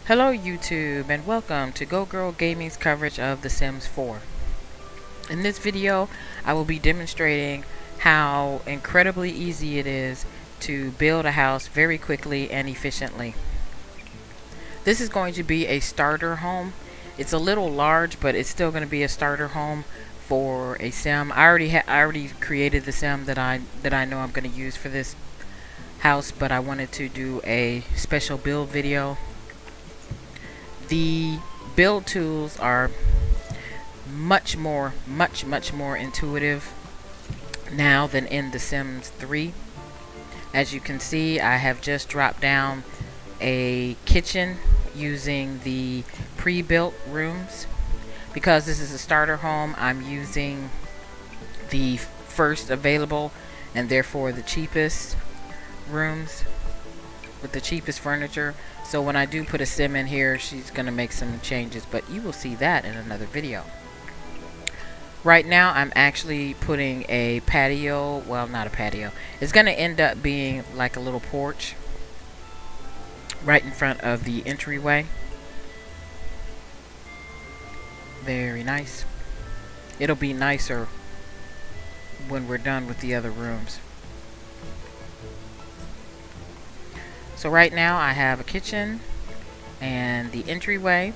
Hello YouTube and welcome to Go Girl Gaming's coverage of The Sims 4. In this video I will be demonstrating how incredibly easy it is to build a house very quickly and efficiently. This is going to be a starter home. It's a little large, but it's still going to be a starter home for a sim. I already created the sim that I know I'm going to use for this house, but I wanted to do a special build video. The build tools are much more intuitive now than in The Sims 3. As you can see, I have just dropped down a kitchen using the pre-built rooms. Because this is a starter home, I'm using the first available and therefore the cheapest rooms with the cheapest furniture. So when I do put a sim in here, she's gonna make some changes, but you will see that in another video. Right now I'm actually putting a patio, well, not a patio, it's gonna end up being like a little porch right in front of the entryway. Very nice. It'll be nicer when we're done with the other rooms. So right now I have a kitchen and the entryway.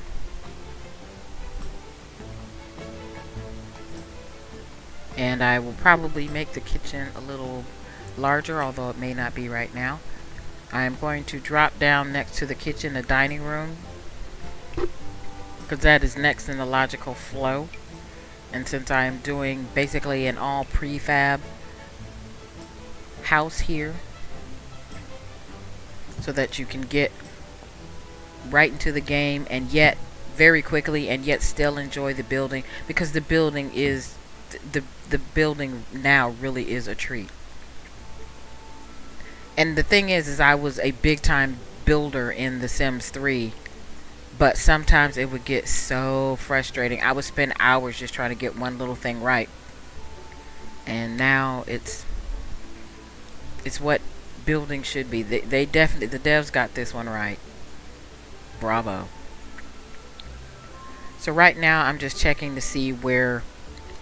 And I will probably make the kitchen a little larger, although it may not be right now. I am going to drop down next to the kitchen a dining room, because that is next in the logical flow. And since I am doing basically an all prefab house here, so that you can get right into the game and yet very quickly and yet still enjoy the building, because the building is the building now really is a treat. And the thing is I was a big time builder in The Sims 3, but sometimes it would get so frustrating. I would spend hours just trying to get one little thing right, and now it's what building should be. They definitely, the devs got this one right. Bravo. So right now I'm just checking to see where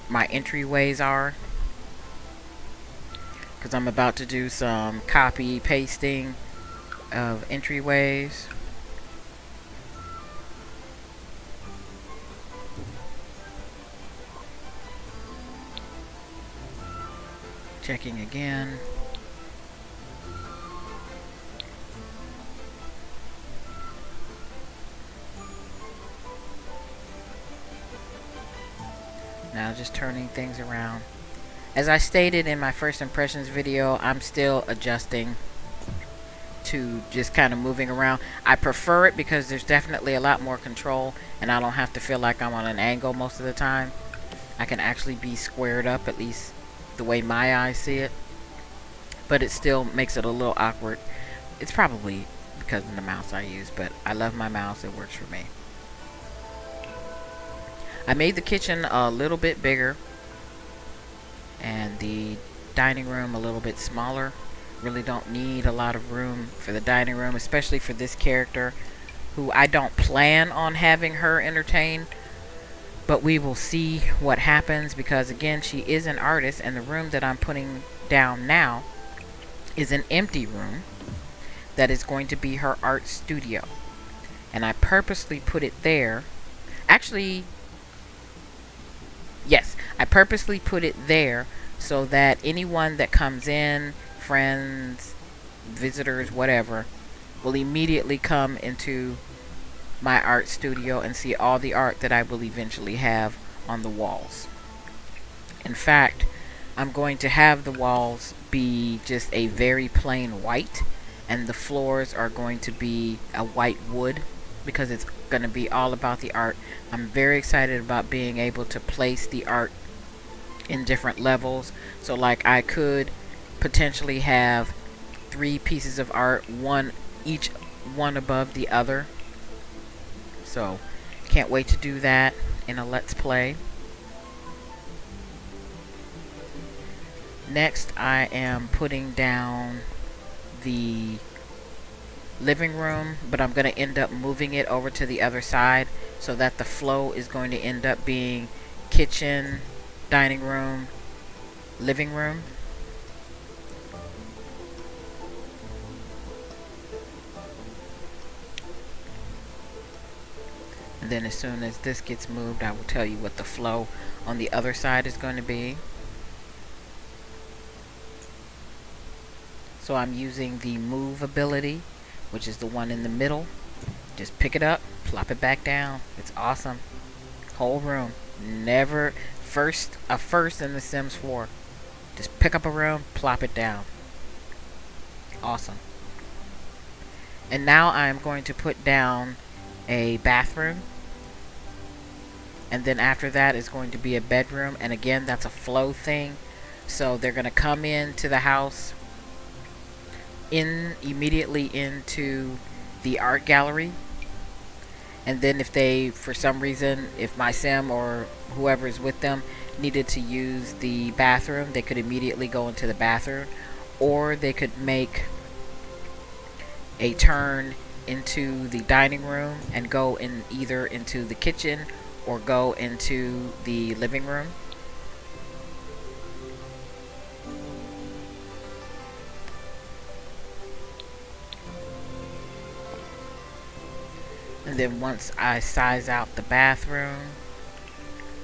my entryways are, because I'm about to do some copy pasting of entryways. Checking again. Now just turning things around. As I stated in my first impressions video, I'm still adjusting to just kind of moving around. I prefer it because there's definitely a lot more control and I don't have to feel like I'm on an angle most of the time. I can actually be squared up, at least the way my eyes see it. But it still makes it a little awkward. It's probably because of the mouse I use, but I love my mouse. It works for me. I made the kitchen a little bit bigger and the dining room a little bit smaller. Really don't need a lot of room for the dining room, especially for this character, who I don't plan on having her entertain, but we will see what happens, because again, she is an artist, and the room that I'm putting down now is an empty room that is going to be her art studio. And I purposely put it there. Actually, yes, I purposely put it there so that anyone that comes in, friends, visitors, whatever, will immediately come into my art studio and see all the art that I will eventually have on the walls. In fact, I'm going to have the walls be just a very plain white, and the floors are going to be a white wood, because it's going to be all about the art. I'm very excited about being able to place the art in different levels. So like I could potentially have 3 pieces of art, each one above the other. So can't wait to do that in a Let's Play. Next I am putting down the living room, but I'm going to end up moving it over to the other side so that the flow is going to end up being kitchen, dining room, living room. And then as soon as this gets moved, I will tell you what the flow on the other side is going to be. So I'm using the move ability, which is the one in the middle. Just pick it up, plop it back down. It's awesome. Whole room. Never a first in the Sims 4. Just pick up a room, plop it down. Awesome. And now I'm going to put down a bathroom. And then after that is going to be a bedroom. And again, that's a flow thing. So they're going to come into the house, immediately into the art gallery. And then if they, for some reason, if my sim or whoever is with them needed to use the bathroom, they could immediately go into the bathroom. Or they could make a turn into the dining room and go in either into the kitchen or go into the living room. And then once I size out the bathroom,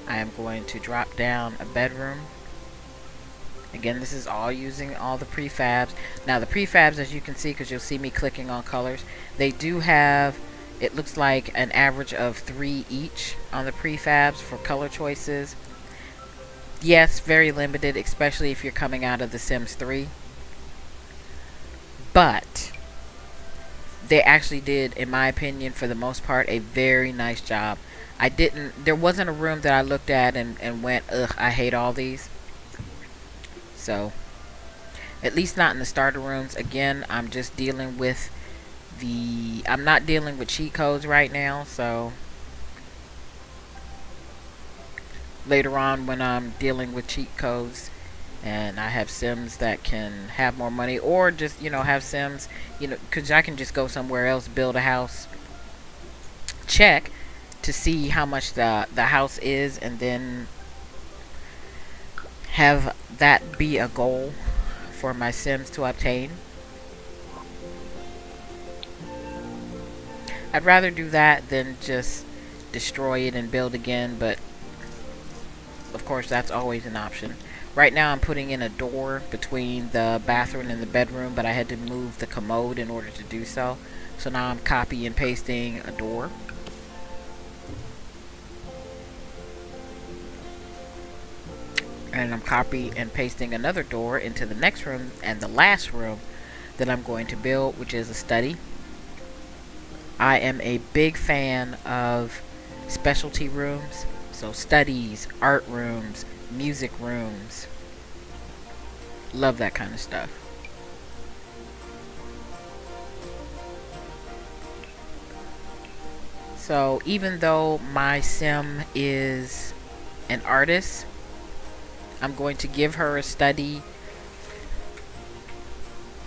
I am going to drop down a bedroom. Again, this is all using all the prefabs. Now the prefabs, as you can see, because you'll see me clicking on colors, they do have, it looks like an average of 3 each on the prefabs for color choices. Yes, very limited, especially if you're coming out of The Sims 3. But they actually did, in my opinion, for the most part, a very nice job. There wasn't a room that I looked at and went, ugh, I hate all these. So, at least not in the starter rooms. Again, I'm just dealing with I'm not dealing with cheat codes right now, so later on when I'm dealing with cheat codes and I have Sims that can have more money, or just, you know, have Sims, you know, because I can just go somewhere else, build a house, check to see how much the house is, and then have that be a goal for my Sims to obtain. I'd rather do that than just destroy it and build again, but of course that's always an option. Right now I'm putting in a door between the bathroom and the bedroom, but I had to move the commode in order to do so. So now I'm copy and pasting a door. And I'm copy and pasting another door into the next room and the last room that I'm going to build, which is a study. I am a big fan of specialty rooms, so studies, art rooms, music rooms. Love that kind of stuff. So even though my sim is an artist, I'm going to give her a study,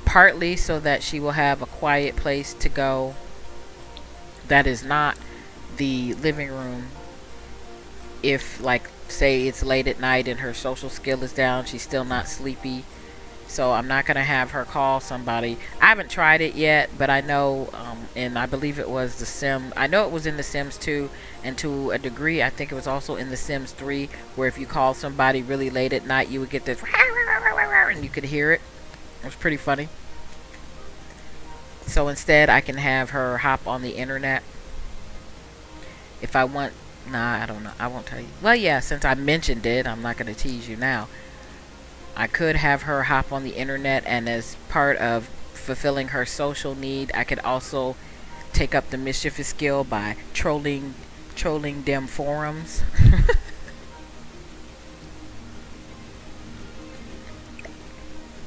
partly so that she will have a quiet place to go that is not the living room. If, like, say it's late at night and her social skill is down, she's still not sleepy. So I'm not going to have her call somebody. I haven't tried it yet, but I know, and I believe it was I know it was in The Sims 2, and to a degree I think it was also in The Sims 3, where if you call somebody really late at night, you would get this and you could hear it. It was pretty funny. So instead I can have her hop on the internet if I want. Nah, I don't know. I won't tell you. Well, yeah, since I mentioned it, I'm not going to tease you now. I could have her hop on the internet, and as part of fulfilling her social need, I could also take up the mischievous skill by trolling them forums.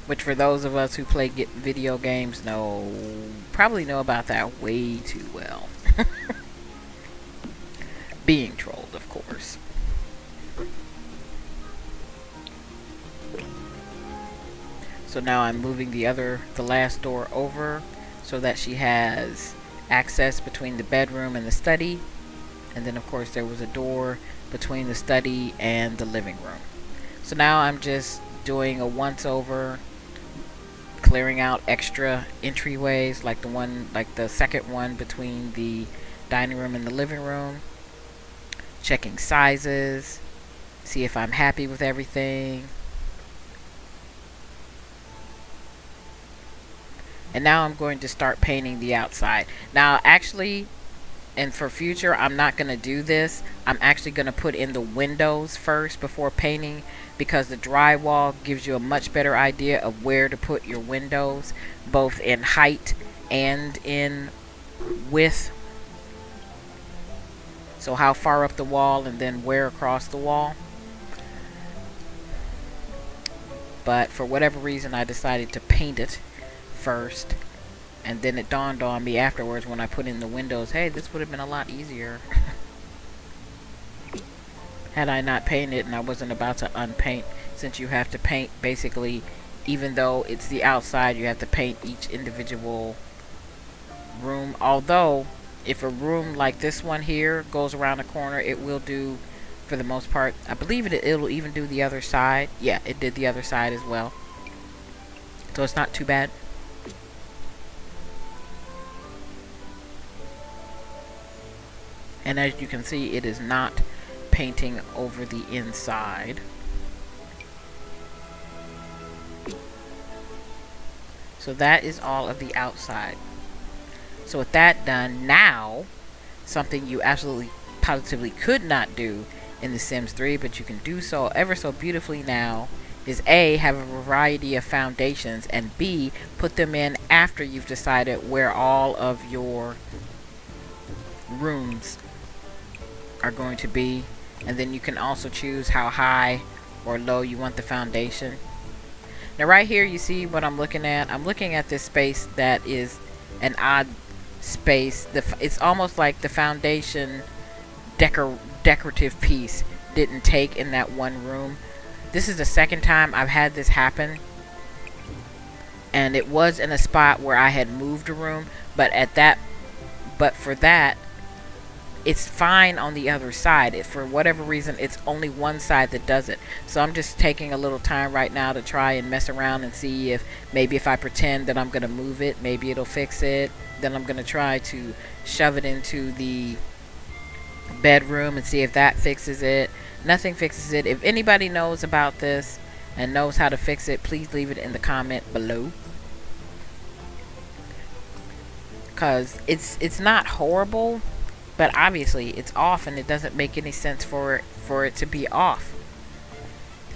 Which, for those of us who play video games, probably know about that way too well. Being trolled, of course. So now I'm moving the last door over. so that she has access between the bedroom and the study. And then of course there was a door between the study and the living room. So now I'm just doing a once over, clearing out extra entryways like the second one between the dining room and the living room, checking sizes, see if I'm happy with everything. And now I'm going to start painting the outside. Now actually, and for future, I'm not going to do this. I'm actually going to put in the windows first before painting, because the drywall gives you a much better idea of where to put your windows, both in height and in width. So how far up the wall and then where across the wall. But for whatever reason, I decided to paint it first, and then it dawned on me afterwards when I put in the windows, hey, this would have been a lot easier had I not painted and I wasn't about to unpaint, since you have to paint basically, even though it's the outside, you have to paint each individual room. Although if a room like this one here goes around the corner, it will do for the most part. I believe it'll even do the other side. Yeah, it did the other side as well, so it's not too bad. And as you can see, it is not painting over the inside. So that is all of the outside. So with that done, now something you absolutely positively could not do in The Sims 3, but you can do so ever so beautifully now, is A, have a variety of foundations, and B, put them in after you've decided where all of your rooms are going to be. And then you can also choose how high or low you want the foundation. Now right here you see what I'm looking at. I'm looking at this space that is an odd space. It's almost like the foundation decorative piece didn't take in that one room. This is the second time I've had this happen, and it was in a spot where I had moved a room, but for that, it's fine on the other side. For whatever reason, it's only one side that does it. So I'm just taking a little time right now to try and mess around and see if maybe if I pretend that I'm going to move it, maybe it'll fix it. Then I'm going to try to shove it into the bedroom and see if that fixes it. Nothing fixes it. If anybody knows about this and knows how to fix it, please leave it in the comment below. Because it's not horrible, but obviously it's off, and it doesn't make any sense for it to be off.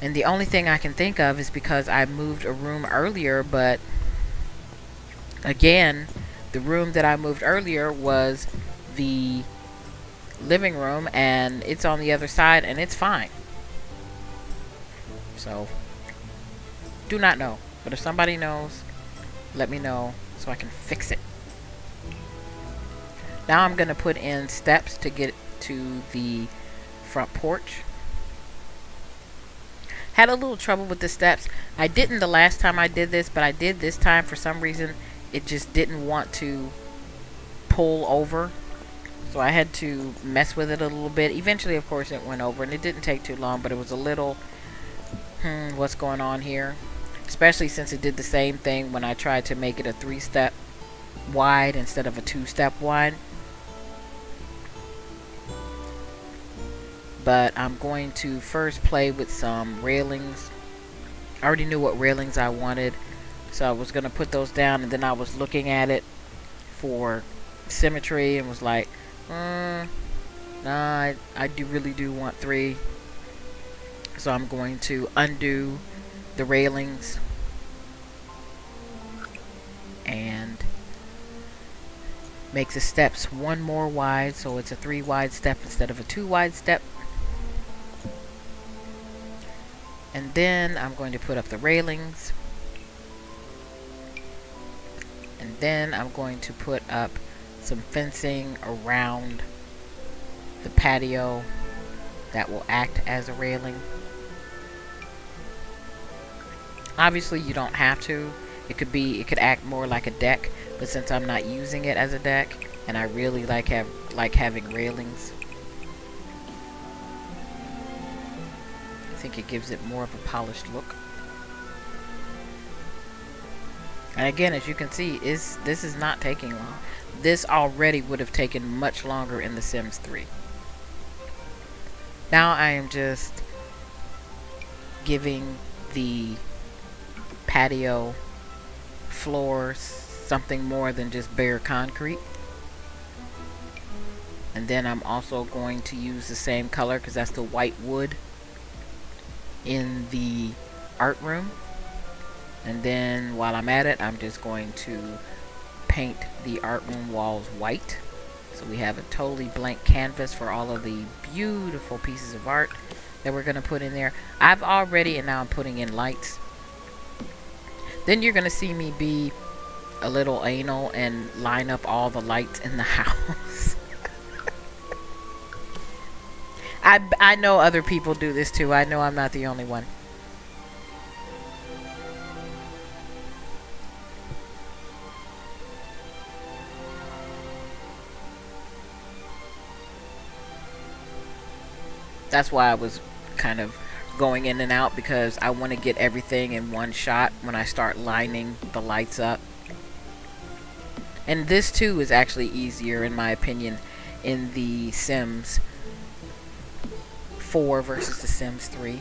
And the only thing I can think of is because I moved a room earlier, but again, the room that I moved earlier was the living room, and it's on the other side, and it's fine. So, do not know. But if somebody knows, let me know so I can fix it. Now I'm going to put in steps to get to the front porch. Had a little trouble with the steps. I didn't the last time I did this, but I did this time. For some reason, it just didn't want to pull over. So I had to mess with it a little bit. Eventually, of course, it went over, and it didn't take too long, but it was a little, what's going on here? Especially since it did the same thing when I tried to make it a 3-step wide instead of a 2-step wide. But I'm going to first play with some railings. I already knew what railings I wanted, so I was going to put those down, and then I was looking at it for symmetry and was like, nah, I really do want 3. So I'm going to undo the railings and make the steps 1 more wide, so it's a 3 wide step instead of a 2 wide step. And then I'm going to put up the railings, and then I'm going to put up some fencing around the patio that will act as a railing. Obviously you don't have to. It could act more like a deck, but since I'm not using it as a deck, and I really like having railings, I think it gives it more of a polished look. And again, as you can see, this is not taking long. This already would have taken much longer in The Sims 3. Now I am just giving the patio floors something more than just bare concrete. And then I'm also going to use the same color, because that's the white wood in the art room. And then while I'm at it, I'm just going to paint the art room walls white. So we have a totally blank canvas for all of the beautiful pieces of art that we're going to put in there. I've already, and now I'm putting in lights. Then you're going to see me be a little anal and line up all the lights in the house. I know other people do this too. I know I'm not the only one. That's why I was kind of going in and out, because I want to get everything in one shot when I start lining the lights up. And this too is actually easier, in my opinion, in The Sims 4 versus The Sims 3.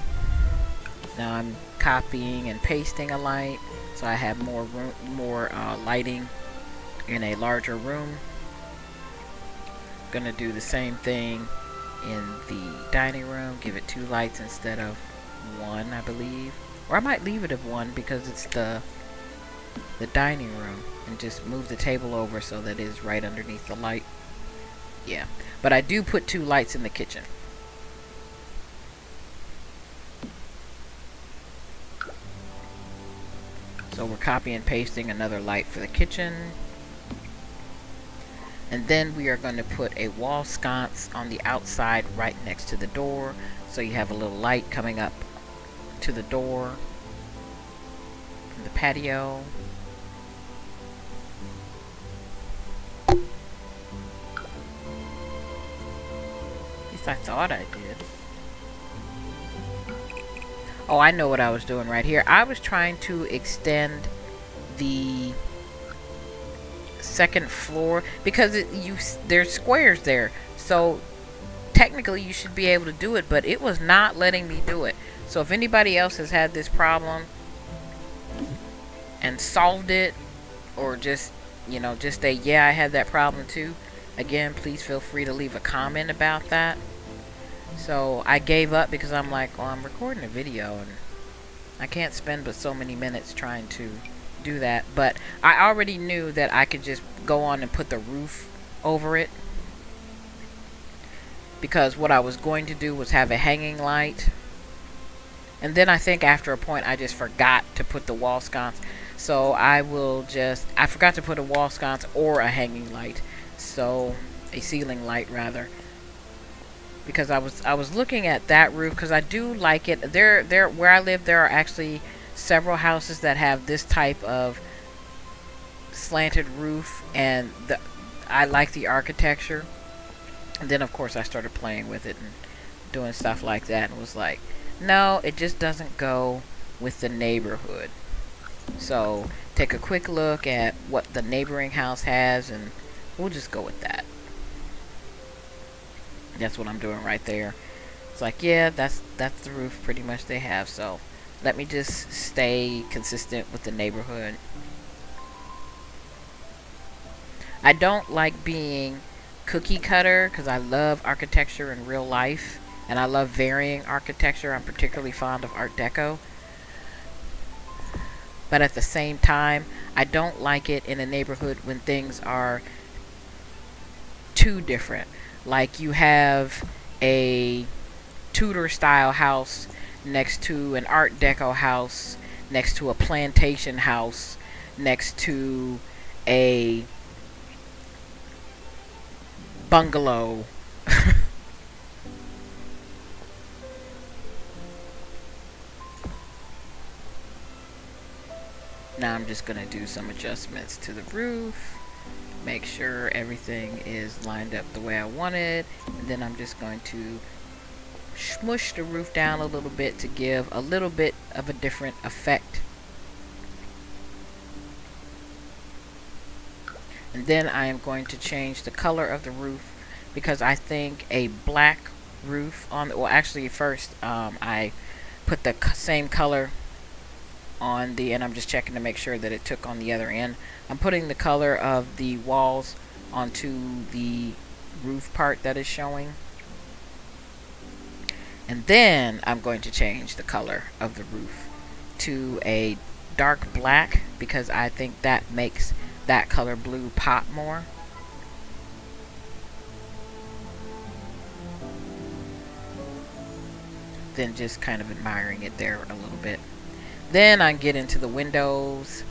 Now I'm copying and pasting a light, so I have more lighting in a larger room. Gonna do the same thing in the dining room. Give it 2 lights instead of 1, I believe. Or I might leave it at 1 because it's the dining room, and just move the table over so that it is right underneath the light. Yeah, but I do put 2 lights in the kitchen. So we're copying and pasting another light for the kitchen. And then we are going to put a wall sconce on the outside right next to the door. So you have a little light coming up to the door from the patio. At least I thought I did. Oh, I know what I was doing right here. I was trying to extend the second floor because there's squares there. So technically you should be able to do it, but it was not letting me do it. So if anybody else has had this problem and solved it, or just, you know, just say, yeah, I had that problem too, again, please feel free to leave a comment about that. So I gave up because I'm like, well, I'm recording a video and I can't spend but so many minutes trying to do that. But I already knew that I could just go on and put the roof over it, because what I was going to do was have a hanging light. And then I think after a point I just forgot to put the wall sconce. So I forgot to put a wall sconce or a hanging light. So a ceiling light rather. Because I was looking at that roof because I do like it. There where I live, there are actually several houses that have this type of slanted roof, and I like the architecture. And then of course I started playing with it and doing stuff like that, and was like, no, it just doesn't go with the neighborhood. So take a quick look at what the neighboring house has, and we'll just go with that. That's what I'm doing right there. It's like, yeah, that's the roof pretty much they have. So let me just stay consistent with the neighborhood. I don't like being cookie cutter because I love architecture in real life, and I love varying architecture. I'm particularly fond of Art Deco. But at the same time, I don't like it in a neighborhood when things are too different. Like you have a Tudor style house next to an Art Deco house, next to a plantation house, next to a bungalow. now I'm just going to do some adjustments to the roof. Make sure everything is lined up the way I want it. And then I'm just going to smush the roof down a little bit to give a little bit of a different effect. And then I am going to change the color of the roof, because I think a black roof on the, well, actually first I put the same color on the, and I'm just checking to make sure that it took on the other end. I'm putting the color of the walls onto the roof part that is showing. And then I'm going to change the color of the roof to a dark black, because I think that makes that color blue pop more. Then just kind of admiring it there a little bit. Then I get into the windows,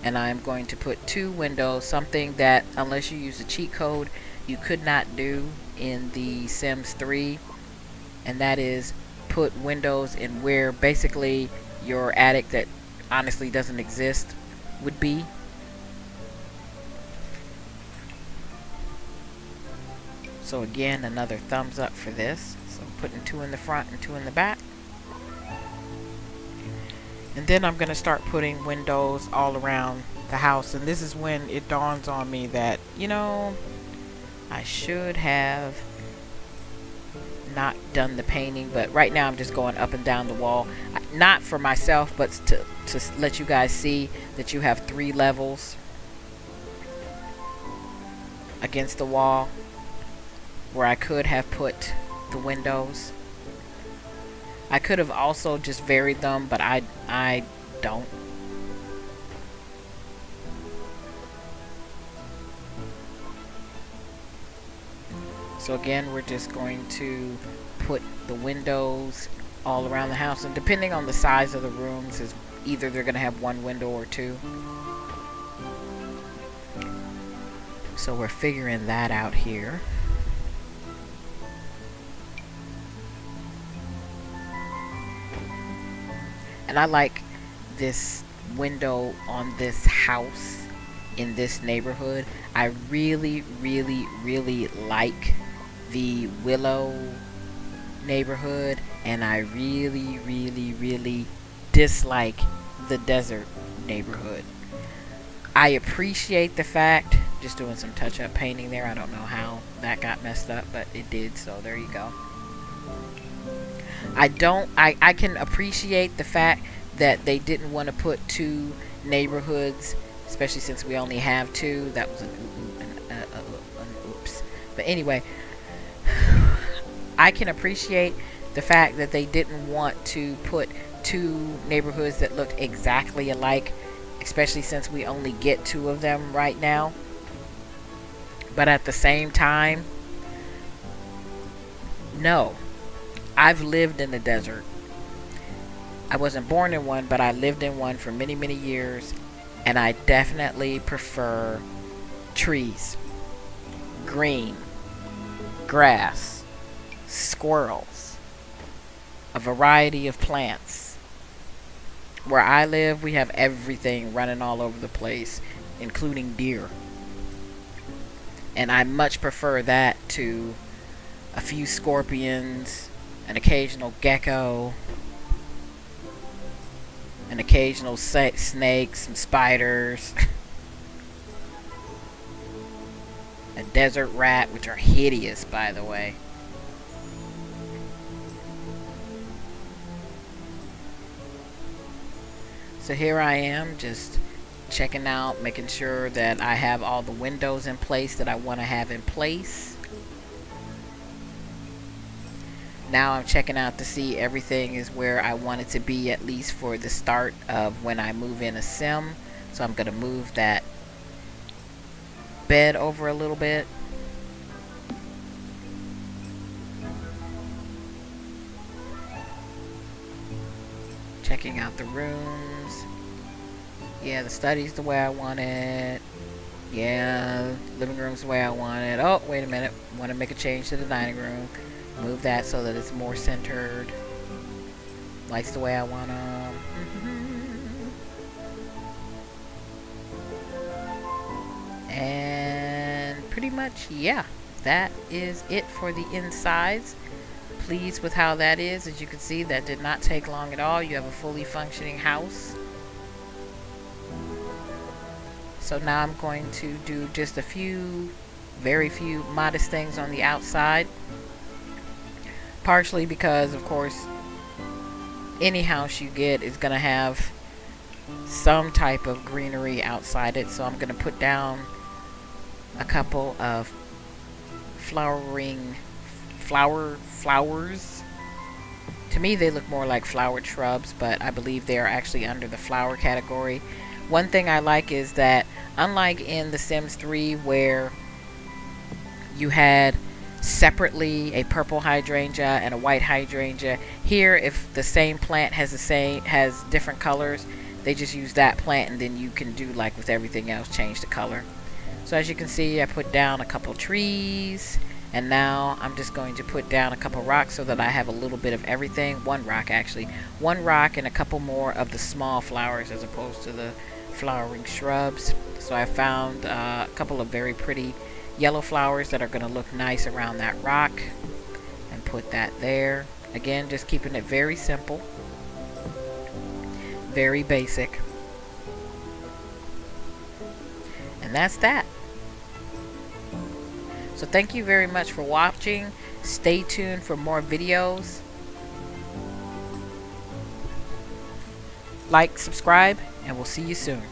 and I'm going to put 2 windows, something that unless you use a cheat code you could not do in the Sims 3, and that is put windows in where basically your attic that honestly doesn't exist would be. So again, another thumbs up for this. So I'm putting 2 in the front and 2 in the back. And then I'm going to start putting windows all around the house. And this is when it dawns on me that, you know, I should have not done the painting. But right now I'm just going up and down the wall. Not for myself, but to let you guys see that you have 3 levels against the wall, where I could have put the windows. I could have also just varied them, but I don't. So again, we're just going to put the windows all around the house, and depending on the size of the rooms, is either they're going to have 1 window or 2. So we're figuring that out here. And I like this window on this house in this neighborhood. I really, really, really like the Willow neighborhood, and I really, really, really dislike the Desert neighborhood. I appreciate the fact, just doing some touch-up painting there, I don't know how that got messed up, but it did, so there you go. I can appreciate the fact that they didn't want to put 2 neighborhoods, especially since we only have 2. That was an oops. But anyway, I can appreciate the fact that they didn't want to put 2 neighborhoods that looked exactly alike, especially since we only get 2 of them right now. But at the same time, no. I've lived in the desert. I wasn't born in one, but I lived in one for many, many years, and I definitely prefer trees, green, grass, squirrels, a variety of plants. Where I live, we have everything running all over the place, including deer. And I much prefer that to a few scorpions, an occasional gecko, an occasional snake, some spiders, a desert rat, which are hideous, by the way. So here I am, just checking out, making sure that I have all the windows in place that I want to have in place. Now I'm checking out to see everything is where I want it to be, at least for the start of when I move in a sim. So I'm going to move that bed over a little bit. Checking out the rooms. Yeah, the study's the way I want it. Yeah, living room's the way I want it. Oh, wait a minute. Want to make a change to the dining room. Move that so that it's more centered. Lights the way I want them. And pretty much, yeah, that is it for the insides. Pleased with how that is. As you can see, that did not take long at all. You have a fully functioning house. So now I'm going to do just a few, very few modest things on the outside. Partially because, of course, any house you get is going to have some type of greenery outside it. So I'm going to put down a couple of flowers. To me, they look more like flowered shrubs, but I believe they are actually under the flower category. One thing I like is that, unlike in The Sims 3 where you had separately a purple hydrangea and a white hydrangea, here if the same plant has different colors, they just use that plant, and then you can do like with everything else, change the color. So as you can see, I put down a couple trees, and now I'm just going to put down a couple rocks so that I have a little bit of everything. One rock actually. One rock and a couple more of the small flowers as opposed to the flowering shrubs. So I found a couple of very pretty yellow flowers that are going to look nice around that rock, and put that there. Again, just keeping it very simple, very basic. And that's that. So thank you very much for watching. Stay tuned for more videos. Like, subscribe, and we'll see you soon.